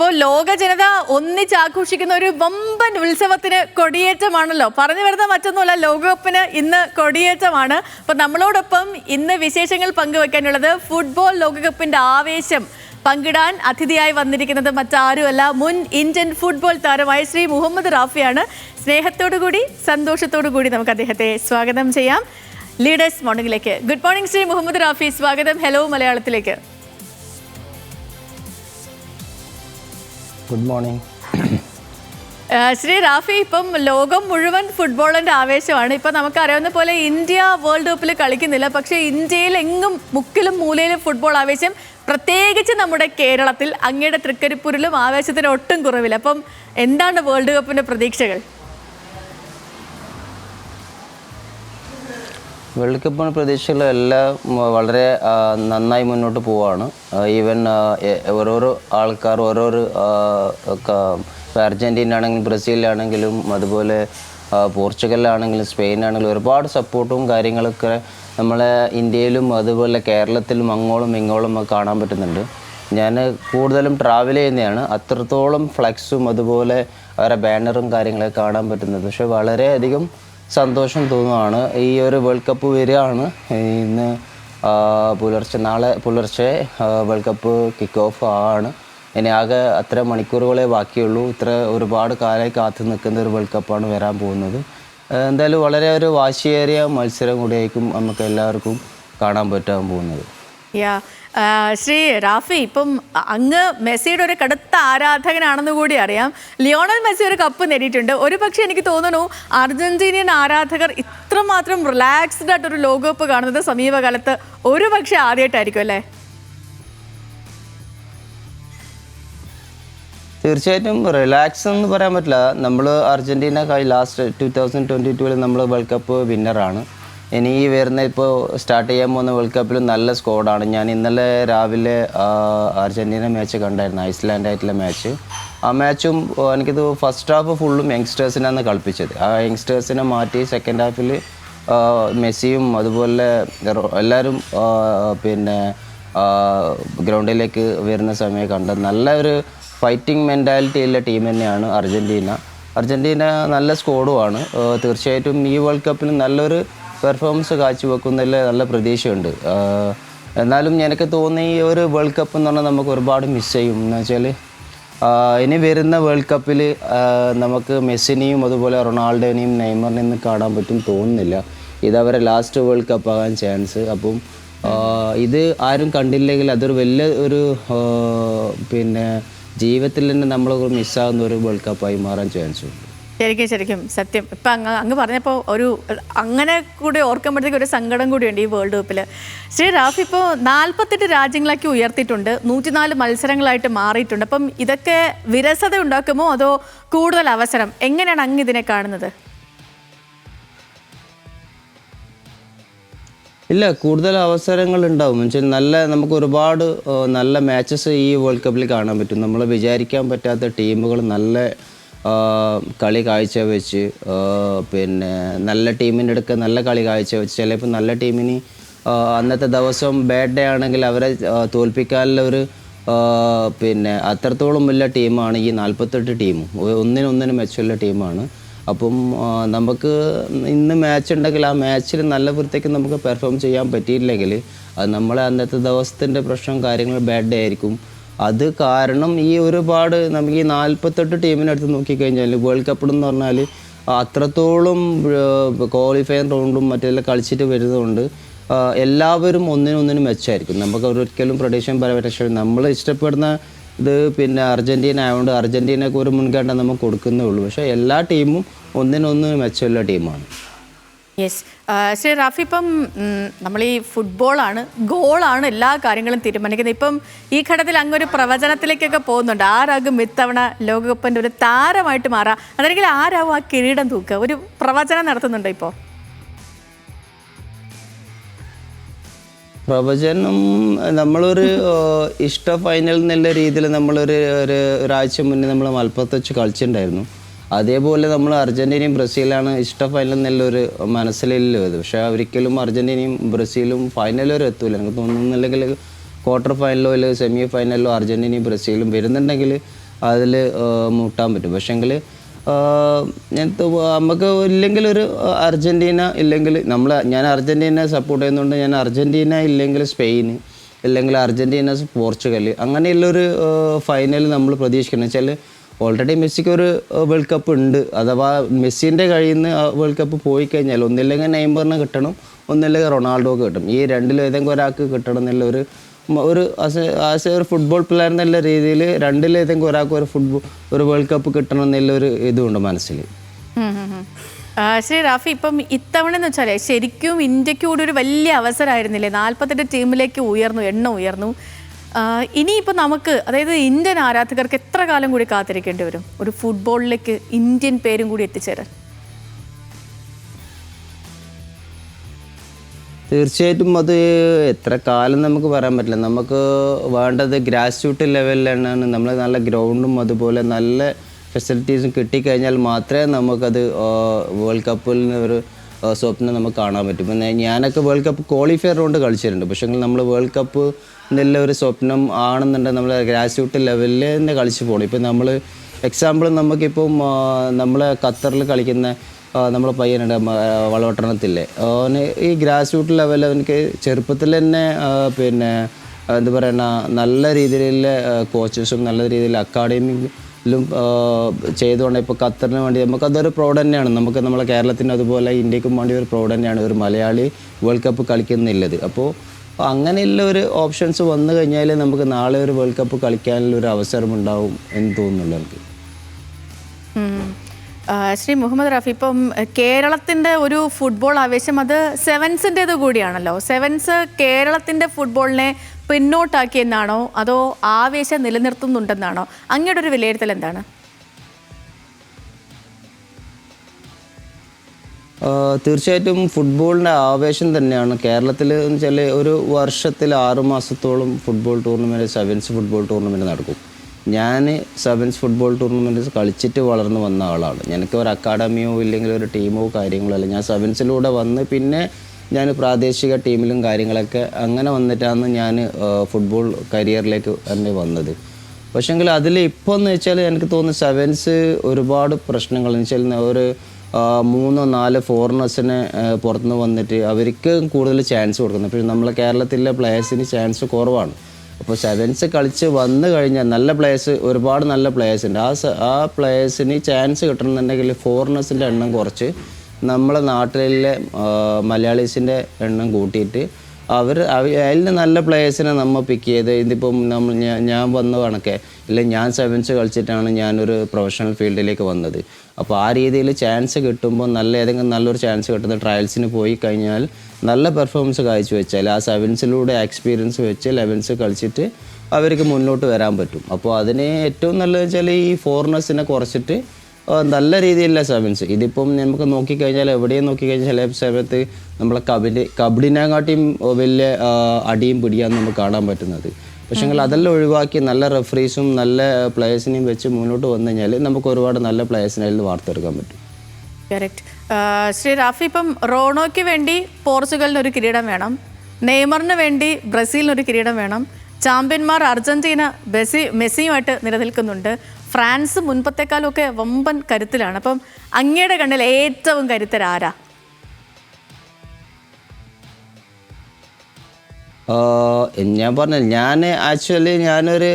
അപ്പോൾ ലോക ജനത ഒന്നിച്ചാഘോഷിക്കുന്ന ഒരു വമ്പൻ ഉത്സവത്തിന് കൊടിയേറ്റമാണല്ലോ. പറഞ്ഞു വരുന്ന മറ്റൊന്നുമല്ല, ലോകകപ്പിന് ഇന്ന് കൊടിയേറ്റമാണ്. അപ്പോൾ നമ്മളോടൊപ്പം ഇന്ന് വിശേഷങ്ങൾ പങ്കുവെക്കാനുള്ളത് ഫുട്ബോൾ ലോകകപ്പിന്റെ ആവേശം പങ്കിടാൻ അതിഥിയായി വന്നിരിക്കുന്നത് മറ്റാരുമല്ല, മുൻ ഇന്ത്യൻ ഫുട്ബോൾ താരമായ ശ്രീ മുഹമ്മദ് റാഫിയാണ്. സ്നേഹത്തോടുകൂടി സന്തോഷത്തോടുകൂടി നമുക്ക് അദ്ദേഹത്തെ സ്വാഗതം ചെയ്യാം ലീഡേഴ്സ് മോർണിംഗിലേക്ക്. ഗുഡ് മോർണിംഗ് ശ്രീ മുഹമ്മദ് റാഫി, സ്വാഗതം ഹലോ മലയാളത്തിലേക്ക്. ഗുഡ് മോർണിംഗ് ശ്രീ റാഫി, ഇപ്പം ലോകം മുഴുവൻ ഫുട്ബോളിന്റെ ആവേശമാണ്. ഇപ്പം നമുക്കറിയാവുന്ന പോലെ ഇന്ത്യ വേൾഡ് കപ്പിൽ കളിക്കുന്നില്ല, പക്ഷേ ഇന്ത്യയിൽ എങ്ങും മുക്കിലും മൂലയിലും ഫുട്ബോൾ ആവേശം, പ്രത്യേകിച്ച് നമ്മുടെ കേരളത്തിൽ അങ്ങയുടെ തൃക്കരിപ്പൂരിലും ആവേശത്തിന് ഒട്ടും കുറവില്ല. അപ്പം എന്താണ് വേൾഡ് കപ്പിന്റെ പ്രതീക്ഷകൾ? വേൾഡ് കപ്പിന് പ്രതീക്ഷകളെല്ലാം വളരെ നന്നായി മുന്നോട്ട് പോവുകയാണ്. ഈവൻ ഓരോരോ ആൾക്കാർ ഓരോരോ അർജൻറ്റീന ആണെങ്കിലും ബ്രസീലിലാണെങ്കിലും അതുപോലെ പോർച്ചുഗലിലാണെങ്കിലും സ്പെയിനാണെങ്കിലും ഒരുപാട് സപ്പോർട്ടും കാര്യങ്ങളൊക്കെ നമ്മളെ ഇന്ത്യയിലും അതുപോലെ കേരളത്തിലും അങ്ങോളം ഇങ്ങോളം കാണാൻ പറ്റുന്നുണ്ട്. ഞാൻ കൂടുതലും ട്രാവൽ ചെയ്യുന്നതാണ്, അത്രത്തോളം ഫ്ലെക്സും അതുപോലെ അവരുടെ ബാനറും കാര്യങ്ങളൊക്കെ കാണാൻ പറ്റുന്നത്. പക്ഷേ വളരെയധികം സന്തോഷം തോന്നുകയാണ്. ഈ ഒരു വേൾഡ് കപ്പ് വരികയാണ് ഇന്ന് നാളെ പുലർച്ചെ വേൾഡ് കപ്പ് കിക്ക് ഓഫ് ആണ്. ഇനി ആകെ അത്ര മണിക്കൂറുകളെ ബാക്കിയുള്ളൂ. ഒരുപാട് കാലമായി കാത്തു നിൽക്കുന്ന ഒരു വേൾഡ് കപ്പാണ് വരാൻ പോകുന്നത്. എന്തായാലും വളരെ ഒരു വാശിയേറിയ മത്സരം കൂടിയായിരിക്കും നമുക്ക് എല്ലാവർക്കും കാണാൻ പറ്റാൻ പോകുന്നത്. ശ്രീ റാഫി, ഇപ്പം അങ്ങ് മെസ്സിയുടെ ഒരു കടുത്ത ആരാധകനാണെന്ന് കൂടി അറിയാം. ലിയോണൽ മെസ്സി ഒരു കപ്പ് നേടിയിട്ടുണ്ട്. ഒരു പക്ഷേ എനിക്ക് തോന്നുന്നു അർജന്റീനിയൻ ആരാധകർ ഇത്രമാത്രം റിലാക്സ്ഡ് ആയിട്ടൊരു ലോകകപ്പ് കാണുന്നത് സമീപകാലത്ത് ഒരു പക്ഷേ ആദ്യമായിട്ടായിരിക്കും അല്ലേ? തീർച്ചയായിട്ടും റിലാക്സ് എന്ന് പറയാൻ പറ്റില്ല. നമ്മൾ അർജൻറ്റീന ലാസ്റ്റ് 2022 നമ്മൾ വേൾഡ് കപ്പ് വിന്നറാണ്. ഇനി ഈ വരുന്ന ഇപ്പോൾ സ്റ്റാർട്ട് ചെയ്യാൻ പോകുന്ന വേൾഡ് കപ്പിൽ നല്ല സ്കോഡാണ്. ഞാൻ ഇന്നലെ രാവിലെ അർജൻറ്റീന മാച്ച് കണ്ടായിരുന്നു, ഐസ്ലാൻഡായിട്ടുള്ള മാച്ച്. ആ മാച്ചും എനിക്കിത് ഫസ്റ്റ് ഹാഫ് ഫുള്ളും യങ്സ്റ്റേഴ്സിനാണ് കളിപ്പിച്ചത്. ആ യങ്സ്റ്റേഴ്സിനെ മാറ്റി സെക്കൻഡ് ഹാഫിൽ മെസ്സിയും അതുപോലെ എല്ലാവരും ഗ്രൗണ്ടിലേക്ക് വരുന്ന സമയം കണ്ടത് നല്ല ഒരു ഫൈറ്റിംഗ് മെൻറ്റാലിറ്റി ഉള്ള ടീം തന്നെയാണ് അർജൻറ്റീന നല്ല സ്കോഡുമാണ്. തീർച്ചയായിട്ടും ഈ വേൾഡ് കപ്പിൽ നല്ലൊരു പെർഫോമൻസ് കാഴ്ചവെക്കുന്നതിൽ നല്ല പ്രതീക്ഷയുണ്ട്. എന്നാലും എനിക്ക് തോന്നി ഈ ഒരു വേൾഡ് കപ്പ് എന്ന് പറഞ്ഞാൽ നമുക്ക് ഒരുപാട് മിസ് ചെയ്യും. എന്ന് വെച്ചാൽ ഇനി വരുന്ന വേൾഡ് കപ്പിൽ നമുക്ക് മെസ്സിനെയും അതുപോലെ റൊണാൾഡോനെയും നെയ്മറിനെയും കാണാൻ പറ്റും തോന്നുന്നില്ല. ഇതവരെ ലാസ്റ്റ് വേൾഡ് കപ്പ് ആകാൻ ചാൻസ്. അപ്പം ഇത് ആരും കണ്ടില്ലെങ്കിൽ അതൊരു വലിയ ഒരു ജീവിതത്തിൽ തന്നെ നമ്മൾ മിസ്സാകുന്ന ഒരു വേൾഡ് കപ്പായി മാറാൻ ചാൻസ് ഉണ്ട്. ശരിക്കും സത്യം. ഇപ്പം അങ്ങ് പറഞ്ഞപ്പോൾ ഒരു അങ്ങനെ കൂടി ഓർക്കുമ്പോഴത്തേക്ക് ഒരു സങ്കടം കൂടിയുണ്ട് ഈ വേൾഡ് കപ്പിൽ. ശ്രീ റാഫി, ഇപ്പോൾ 48 രാജ്യങ്ങളാക്കി ഉയർത്തിയിട്ടുണ്ട്, 104 മത്സരങ്ങളായിട്ട് മാറിയിട്ടുണ്ട്. അപ്പം ഇതൊക്കെ വിരസത ഉണ്ടാക്കുമോ അതോ കൂടുതൽ അവസരം? എങ്ങനെയാണ് അങ്ങ് ഇതിനെ കാണുന്നത്? ഇല്ല, കൂടുതൽ അവസരങ്ങൾ ഉണ്ടാവും. എന്നുവെച്ചാൽ നമുക്ക് ഒരുപാട് നല്ല മാച്ചസ് ഈ വേൾഡ് കപ്പിൽ കാണാൻ പറ്റും. നമ്മൾ വിചാരിക്കാൻ പറ്റാത്ത ടീമുകൾ നല്ല കളി കാഴ്ചവെച്ച് നല്ല ടീമിൻ്റെ അടുക്ക് നല്ല കളി കാഴ്ചവെച്ച് ചിലപ്പോൾ നല്ല ടീമിന് അന്നത്തെ ദിവസം ബാഡ് ഡേ ആണെങ്കിൽ അവരെ തോൽപ്പിക്കാനുള്ള ഒരു അത്രത്തോളം വലിയ ടീമാണ് ഈ 48 ടീമും. ഒന്നിനൊന്നിനും മെച്ചമുള്ള ടീമാണ്. അപ്പം നമുക്ക് ഇന്ന് മാച്ച് ഉണ്ടെങ്കിൽ ആ മാച്ചിൽ നല്ല വൃത്തിക്ക് നമുക്ക് പെർഫോം ചെയ്യാൻ പറ്റിയില്ലെങ്കിൽ അത് നമ്മളെ അന്നത്തെ ദിവസത്തിൻ്റെ പ്രശ്നം കാര്യങ്ങൾ ബാഡ് ഡേ ആയിരിക്കും. അത് കാരണം ഈ ഒരുപാട് നമുക്ക് ഈ 48 ടീമിനടുത്ത് നോക്കിക്കഴിഞ്ഞാൽ വേൾഡ് കപ്പ് എന്ന് പറഞ്ഞാൽ അത്രത്തോളം ക്വാളിഫയർ റൗണ്ടും മറ്റെല്ലാം കളിച്ചിട്ട് വരുന്നതുകൊണ്ട് എല്ലാവരും ഒന്നിനൊന്നിനും മെച്ചമായിരിക്കും. നമുക്ക് ഒരിക്കലും പ്രഡിക്ഷൻ പറയാൻ പറ്റില്ല. നമ്മൾ ഇഷ്ടപ്പെടുന്ന ഇത് അർജൻറ്റീന ആയതുകൊണ്ട് അർജൻറ്റീനക്ക് ഒരു മുൻഗണന നമുക്ക് കൊടുക്കുന്നേ ഉള്ളൂ. പക്ഷേ എല്ലാ ടീമും ഒന്നിനൊന്ന് മെച്ചമുള്ള ടീമാണ്. യെസ് ശ്രീ റാഫി, ഇപ്പം നമ്മൾ ഈ ഫുട്ബോളാണ്, ഗോളാണ് എല്ലാ കാര്യങ്ങളും തീരുമാനിക്കുന്നത്. ഇപ്പം ഈ ഘട്ടത്തിൽ അങ്ങൊരു പ്രവചനത്തിലേക്കൊക്കെ പോകുന്നുണ്ട്. ആരാകും ഇത്തവണ ലോകകപ്പിൻ്റെ ഒരു താരമായിട്ട് മാറുക, അതല്ലെങ്കിൽ ആരാവും ആ കിരീടം തൂക്കുക? ഒരു പ്രവചനം നടത്തുന്നുണ്ടോ ഇപ്പോൾ? പ്രവചനം നമ്മളൊരു ഫൈനൽ എന്നുള്ള രീതിയിൽ ഒരാഴ്ച മുന്നേ നമ്മൾ മലപ്പുറത്ത് വെച്ച് കളിച്ചിട്ടുണ്ടായിരുന്നു. അതേപോലെ നമ്മൾ അർജൻറ്റീനയും ബ്രസീലാണ് ഫൈനൽ എന്നുള്ളൊരു മനസ്സിലുള്ളത്. പക്ഷേ ഒരിക്കലും അർജൻറ്റീനയും ബ്രസീലും ഫൈനൽ വരെ എത്തൂല. എനിക്ക് തോന്നുന്നില്ലെങ്കിൽ ക്വാർട്ടർ ഫൈനലോ അല്ലെങ്കിൽ സെമി ഫൈനലിലോ അർജൻറ്റീനയും ബ്രസീലും വരുന്നുണ്ടെങ്കിൽ അതിൽ മുട്ടാൻ പറ്റും. പക്ഷേങ്കിൽ നമുക്ക് ഇല്ലെങ്കിൽ ഒരു അർജൻറ്റീന ഇല്ലെങ്കിൽ ഞാൻ അർജൻറ്റീന സപ്പോർട്ട് ചെയ്യുന്നതുകൊണ്ട് ഞാൻ അർജൻറ്റീന ഇല്ലെങ്കിൽ സ്പെയിൻ ഇല്ലെങ്കിൽ അർജൻറ്റീന പോർച്ചുഗൽ അങ്ങനെയുള്ളൊരു ഫൈനൽ നമ്മൾ പ്രതീക്ഷിക്കണം. വെച്ചാൽ ഓൾറെഡി മെസ്സിക്ക് ഒരു വേൾഡ് കപ്പ് ഉണ്ട്. അഥവാ മെസ്സിൻ്റെ കയ്യിൽ നിന്ന് വേൾഡ് കപ്പ് പോയി കഴിഞ്ഞാൽ ഒന്നില്ലെങ്കിൽ നെയ്മറിന് കിട്ടണം, ഒന്നില്ലെങ്കിൽ റൊണാൾഡോക്ക് കിട്ടും. ഈ രണ്ടിലും ഏതെങ്കിലും ഒരാൾക്ക് കിട്ടണം എന്നുള്ള ഒരു ആസ് എ ഒരു ഫുട്ബോൾ പ്ലെയർ എന്നുള്ള രീതിയിൽ രണ്ടിലേതെങ്കിലും ഒരാൾക്ക് ഒരു വേൾഡ് കപ്പ് കിട്ടണം എന്നുള്ളൊരു ഇതുണ്ട് മനസ്സിൽ. ശ്രീ റാഫി, ഇപ്പം ഇത്തവണ എന്ന് വെച്ചാൽ ശരിക്കും ഇന്ത്യക്ക് കൂടി ഒരു വലിയ അവസരമായിരുന്നില്ലേ? 48 ടീമിലേക്ക് എണ്ണം ഉയർന്നു. ഇനിയിപ്പോൾ നമുക്ക്, അതായത് ഇന്ത്യൻ ആരാധകർക്ക് എത്ര കാലം കൂടി കാത്തിരിക്കേണ്ടി വരും ഒരു ഫുട്ബോളിലേക്ക് ഇന്ത്യൻ പേരും കൂടി എത്തിച്ചേരാൻ? തീർച്ചയായിട്ടും അത് എത്ര കാലം നമുക്ക് പറയാൻ പറ്റില്ല. നമുക്ക് വേണ്ടത് ഗ്രാസ് റൂട്ട് ലെവലിലാണ്. നമ്മൾ നല്ല ഗ്രൗണ്ടും അതുപോലെ നല്ല ഫെസിലിറ്റീസും കിട്ടിക്കഴിഞ്ഞാൽ മാത്രമേ നമുക്കത് വേൾഡ് കപ്പിൽ ഒരു സ്വപ്നം നമുക്ക് കാണാൻ പറ്റും. പിന്നെ ഞാനൊക്കെ വേൾഡ് കപ്പ് ക്വാളിഫയർ റൗണ്ട് കളിച്ചിട്ടുണ്ട്. പക്ഷേ നമ്മൾ വേൾഡ് കപ്പ് എന്നുള്ള ഒരു സ്വപ്നം ആണെന്നുണ്ടെങ്കിൽ നമ്മൾ ഗ്രാസ് റൂട്ട് ലെവലിൽ തന്നെ കളിച്ച് പോകണം. ഇപ്പം നമ്മൾ എക്സാമ്പിൾ നമുക്കിപ്പം നമ്മൾ ഖത്തറിൽ കളിക്കുന്ന നമ്മളെ പയ്യനുണ്ട് വളവട്ടണത്തില്ലേ, അവന് ഈ ഗ്രാസ് റൂട്ട് ലെവലിൽ അവനക്ക് ചെറുപ്പത്തിൽ തന്നെ പിന്നെ എന്താ പറയുക നല്ല രീതിയിലുള്ള കോച്ചസും നല്ല രീതിയിൽ അക്കാഡമിയിലും ചെയ്തുകൊണ്ട് ഇപ്പോൾ ഖത്തറിന് വേണ്ടി നമുക്കതൊരു പ്രൗഡ് തന്നെയാണ്. നമുക്ക് നമ്മളെ കേരളത്തിന് അതുപോലെ ഇന്ത്യക്കും വേണ്ടി ഒരു പ്രൗഡ് തന്നെയാണ് ഒരു മലയാളി വേൾഡ് കപ്പ് കളിക്കുന്നില്ലത്. അപ്പോൾ അങ്ങനെയുള്ള ഒരു ഓപ്ഷൻസ് വന്നു കഴിഞ്ഞാൽ നമുക്ക് നാളെ ഒരു വേൾഡ് കപ്പ് കളിക്കാനുള്ള ഒരു അവസരം ഉണ്ടാവും എന്ന് തോന്നുന്നുള്ളൂ എനിക്ക്. ശ്രീ മുഹമ്മദ് റാഫി, ഇപ്പം കേരളത്തിൻ്റെ ഒരു ഫുട്ബോൾ ആവേശം അത് സെവൻസിൻ്റേത് കൂടിയാണല്ലോ. സെവൻസ് കേരളത്തിൻ്റെ ഫുട്ബോളിനെ പിന്നോട്ടാക്കിയെന്നാണോ അതോ ആവേശം നിലനിർത്തുന്നുണ്ടെന്നാണോ? അങ്ങയുടെ ഒരു വിലയിരുത്തൽ എന്താണ്? തീർച്ചയായിട്ടും ഫുട്ബോളിൻ്റെ ആവേശം തന്നെയാണ് കേരളത്തിൽ. എന്ന് വെച്ചാൽ ഒരു വർഷത്തിൽ 6 മാസത്തോളം football tournament, sevens football tournament നടക്കും. ഞാൻ സെവൻസ് ഫുട്ബോൾ ടൂർണമെൻറ്റ് കളിച്ചിട്ട് വളർന്നു വന്ന ആളാണ്. എനിക്ക് ഒരു അക്കാഡമിയോ ഇല്ലെങ്കിൽ ഒരു ടീമോ കാര്യങ്ങളോ അല്ല. ഞാൻ സെവൻസിലൂടെ വന്ന് പിന്നെ ഞാൻ പ്രാദേശിക ടീമിലും കാര്യങ്ങളൊക്കെ അങ്ങനെ വന്നിട്ടാണ് ഞാൻ ഫുട്ബോൾ കരിയറിലേക്ക് തന്നെ വന്നത്. പക്ഷേങ്കിൽ അതിൽ ഇപ്പോൾ എന്ന് വെച്ചാൽ എനിക്ക് തോന്നുന്നു സെവൻസ് ഒരുപാട് പ്രശ്നങ്ങൾ എന്ന് വെച്ചാൽ ഒരു 3-4 ഫോറിനേഴ്സിനെ പുറത്തുനിന്ന് വന്നിട്ട് അവർക്ക് കൂടുതൽ ചാൻസ് കൊടുക്കുന്നത്. പക്ഷേ നമ്മളെ കേരളത്തിലെ പ്ലേയേഴ്സിന് ചാൻസ് കുറവാണ്. അപ്പോൾ സെവൻസ് കളിച്ച് വന്നു കഴിഞ്ഞാൽ നല്ല പ്ലേയേഴ്സ്, ഒരുപാട് നല്ല പ്ലേയേഴ്സ് ഉണ്ട്. ആ പ്ലേയേഴ്സിന് ചാൻസ് കിട്ടണമെന്നുണ്ടെങ്കിൽ ഫോറിനേഴ്സിൻ്റെ എണ്ണം കുറച്ച് നമ്മളെ നാട്ടിലെ മലയാളീസിൻ്റെ എണ്ണം കൂട്ടിയിട്ട് അതിൽ നല്ല പ്ലേയേഴ്സിനെ നമ്മൾ പിക്ക് ചെയ്ത് ഇതിപ്പം ഞാൻ വന്ന കണക്കെ ഇല്ല, ഞാൻ സെവൻസ് കളിച്ചിട്ടാണ് ഞാനൊരു പ്രൊഫഷണൽ ഫീൽഡിലേക്ക് വന്നത്. അപ്പോൾ ആ രീതിയിൽ ചാൻസ് കിട്ടുമ്പോൾ ഏതെങ്കിലും നല്ലൊരു ചാൻസ് കിട്ടുന്ന ട്രയൽസിന് പോയി കഴിഞ്ഞാൽ നല്ല പെർഫോമൻസ് കാഴ്ച വെച്ചാൽ ആ സെവൻസിലൂടെ എക്സ്പീരിയൻസ് വെച്ച് 11s കളിച്ചിട്ട് അവർക്ക് മുന്നോട്ട് വരാൻ പറ്റും. അപ്പോൾ അതിന് ഏറ്റവും നല്ലതെന്ന് വെച്ചാൽ ഈ ഫോറിനേഴ്സിനെ കുറച്ചിട്ട് നല്ല രീതിയിലുള്ള സെവൻസ്. ഇതിപ്പം നമുക്ക് നോക്കിക്കഴിഞ്ഞാൽ എവിടെയും നോക്കിക്കഴിഞ്ഞാൽ ചില സമയത്ത് നമ്മളെ കബഡിനെക്കാട്ടിയും വലിയ അടിയും പിടിയാണ് നമുക്ക് കാണാൻ പറ്റുന്നത്. പക്ഷേങ്കിൽ അതെല്ലാം ഒഴിവാക്കി നല്ല റെഫറീസും നല്ല പ്ലേയേഴ്സിനെയും വെച്ച് മുന്നോട്ട് വന്നു കഴിഞ്ഞാൽ നമുക്ക് ഒരുപാട് നല്ല പ്ലേയേഴ്സിനെ അതിൽ വാർത്തെടുക്കാൻ പറ്റും. കറക്റ്റ്. ശ്രീ റാഫി, ഇപ്പം റോണോയ്ക്ക് വേണ്ടി പോർച്ചുഗലിന് ഒരു കിരീടം വേണം, നെയ്മറിന് വേണ്ടി ബ്രസീലിനൊരു കിരീടം വേണം, ചാമ്പ്യന്മാർ അർജന്റീന മെസ്സിയുമായിട്ട് നിലനിൽക്കുന്നുണ്ട്, ഫ്രാൻസ് മുൻപത്തെക്കാളും ഒക്കെ വമ്പൻ കരുത്തിലാണ്. അപ്പം അങ്ങയുടെ കണ്ണിൽ ഏറ്റവും കരുത്തരാരാ? ഞാൻ പറഞ്ഞില്ല, ഞാനൊരു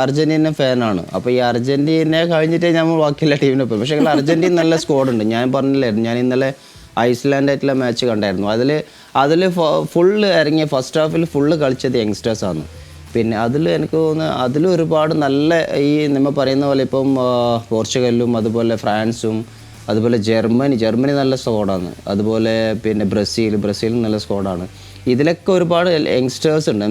അർജന്റീന ഫാനാണ്. അപ്പോൾ ഈ അർജന്റീന കഴിഞ്ഞിട്ടേ നമ്മൾ ബാക്കിയുള്ള ടീമിനെ പോയി. പക്ഷേ അർജന്റീന നല്ല സ്ക്വാഡുണ്ട്. ഞാൻ പറഞ്ഞില്ലായിരുന്നു, ഞാൻ ഇന്നലെ ഐസ്ലാൻഡായിട്ടുള്ള മാച്ച് കണ്ടായിരുന്നു. അതിൽ ഫുള്ള് ഇറങ്ങിയ ഫസ്റ്റ് ഹാഫിൽ ഫുള്ള് കളിച്ചത് യങ്സ്റ്റേഴ്സാണ്. പിന്നെ അതിൽ എനിക്ക് തോന്നുന്നു അതിൽ ഒരുപാട് നല്ല ഈ നമ്മൾ പറയുന്ന പോലെ ഇപ്പം പോർച്ചുഗലും അതുപോലെ ഫ്രാൻസും അതുപോലെ ജർമ്മനി നല്ല സ്ക്വാഡാണ്. അതുപോലെ പിന്നെ ബ്രസീൽ നല്ല സ്ക്വാഡാണ്. ഇതിലൊക്കെ ഒരുപാട് യങ്സ്റ്റേഴ്സ് ഉണ്ട്.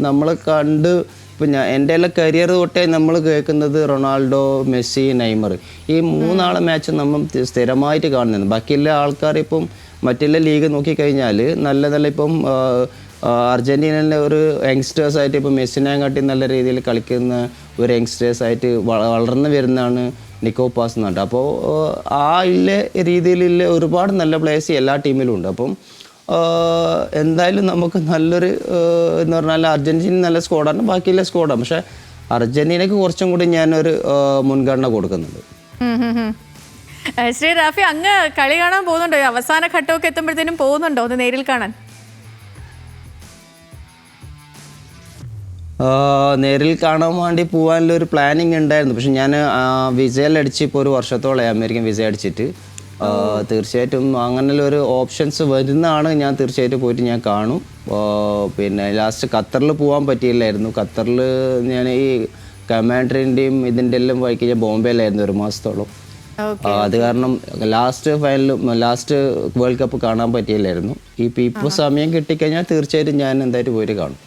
നമ്മൾ കണ്ട് ഇപ്പം എൻ്റെ എല്ലാം കരിയർ തൊട്ടേ നമ്മൾ കേൾക്കുന്നത് റൊണാൾഡോ, മെസ്സി, നെയ്മർ, ഈ 3 ആളെ മാച്ച് നമ്മൾ സ്ഥിരമായിട്ട് കാണുന്നുണ്ട്. ബാക്കിയുള്ള ആൾക്കാർ ഇപ്പം മറ്റുള്ള ലീഗ് നോക്കിക്കഴിഞ്ഞാൽ നല്ല ഇപ്പം അർജൻറ്റീനയിലെ ഒരു യങ്സ്റ്റേഴ്സായിട്ട് ഇപ്പോൾ മെസ്സിനെക്കാട്ടി നല്ല രീതിയിൽ കളിക്കുന്ന ഒരു യങ്സ്റ്റേഴ്സായിട്ട് വളർന്നു വരുന്നതാണ് നിക്കോ പാസ് എന്നുണ്ട്. അപ്പോൾ ആ രീതിയിലുള്ള ഒരുപാട് നല്ല പ്ലേയേഴ്സ് എല്ലാ ടീമിലും ഉണ്ട്. അപ്പം എന്തായാലും നമുക്ക് നല്ലൊരു എന്ന് പറഞ്ഞാൽ അർജൻറ്റീന നല്ല സ്ക്വാഡാണ്, ബാക്കിയുള്ള സ്ക്വാഡാണ്. പക്ഷേ അർജന്റീനയ്ക്ക് കുറച്ചും കൂടി ഞാനൊരു മുൻഗണന കൊടുക്കുന്നുണ്ട്. ശ്രീ റാഫി, അങ്ങ് കളി കാണാൻ പോകുന്നുണ്ടോ? അവസാന ഘട്ടമൊക്കെ എത്തുമ്പോഴത്തേനും പോകുന്നുണ്ടോ ഒന്ന് നേരിൽ കാണാൻ? നേരിൽ കാണാൻ വേണ്ടി പോകാനുള്ള ഒരു പ്ലാനിങ് ഉണ്ടായിരുന്നു. പക്ഷെ ഞാൻ വിസയിലടിച്ച് ഇപ്പോൾ ഒരു വർഷത്തോളം അമേരിക്കൻ വിസ അടിച്ചിട്ട് തീർച്ചയായിട്ടും അങ്ങനെയുള്ള ഒരു ഓപ്ഷൻസ് വരുന്നതാണ്. ഞാൻ തീർച്ചയായിട്ടും പോയിട്ട് ഞാൻ കാണും. പിന്നെ ലാസ്റ്റ് ഖത്തറിൽ പോകാൻ പറ്റിയില്ലായിരുന്നു. ഖത്തറിൽ ഞാൻ ഈ കമാൻഡറിൻ്റെയും ഇതിൻ്റെ എല്ലാം വഴിക്ക് ഞാൻ ബോംബെയിലായിരുന്നു ഒരു മാസത്തോളം. അത് കാരണം ലാസ്റ്റ് വേൾഡ് കപ്പ് കാണാൻ പറ്റിയില്ലായിരുന്നു. ഇപ്പോൾ സമയം കിട്ടിക്കഴിഞ്ഞാൽ തീർച്ചയായിട്ടും ഞാൻ എന്തായാലും പോയിട്ട് കാണും.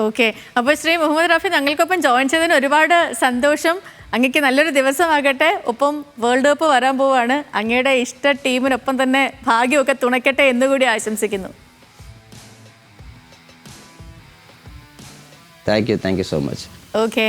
ഓക്കെ, അപ്പോൾ ശ്രീ മുഹമ്മദ് റാഫി, ഞങ്ങൾക്കൊപ്പം ജോയിൻ ചെയ്തതിന് ഒരുപാട് സന്തോഷം. അങ്ങക്ക് നല്ലൊരു ദിവസമാകട്ടെ. ഒപ്പം വേൾഡ് കപ്പ് വരാൻ പോവാണ്. അങ്ങയുടെ ഇഷ്ട ടീമിനൊപ്പം തന്നെ ഭാഗ്യമൊക്കെ തുണയ്ക്കട്ടെ എന്നുകൂടി ആശംസിക്കുന്നു. Thank you so much. Okay.